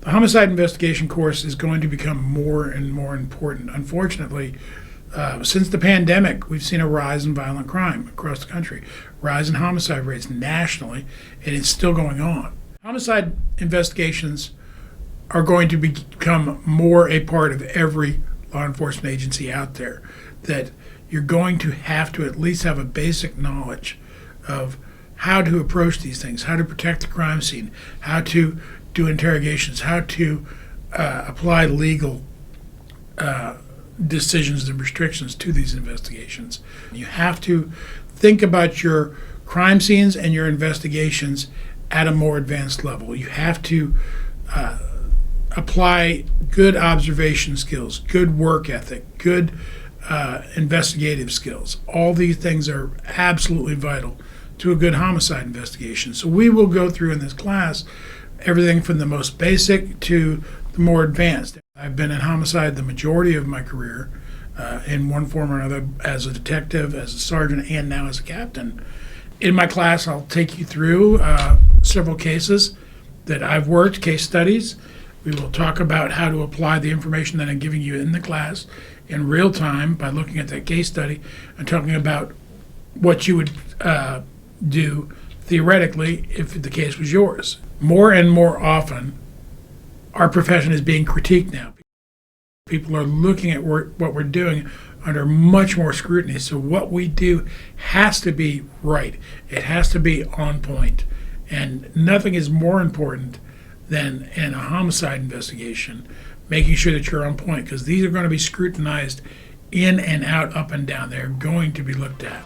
The homicide investigation course is going to become more and more important. Unfortunately, since the pandemic, we've seen a rise in violent crime across the country, rise in homicide rates nationally, and it's still going on. Homicide investigations are going to become more a part of every law enforcement agency out there, that you're going to have to at least have a basic knowledge of how to approach these things, how to protect the crime scene, how to do interrogations, how to apply legal decisions and restrictions to these investigations. You have to think about your crime scenes and your investigations at a more advanced level. You have to apply good observation skills, good work ethic, good investigative skills. All these things are absolutely vital to a good homicide investigation. So we will go through in this class everything from the most basic to the more advanced. I've been in homicide the majority of my career in one form or another, as a detective, as a sergeant, and now as a captain. In my class, I'll take you through several cases that I've worked, case studies. We will talk about how to apply the information that I'm giving you in the class in real time by looking at that case study and talking about what you would do theoretically if the case was yours. More and more often, our profession is being critiqued now. People are looking at what we're doing under much more scrutiny. So what we do has to be right. It has to be on point. And nothing is more important than in a homicide investigation, making sure that you're on point, because these are going to be scrutinized in and out, up and down. They're going to be looked at.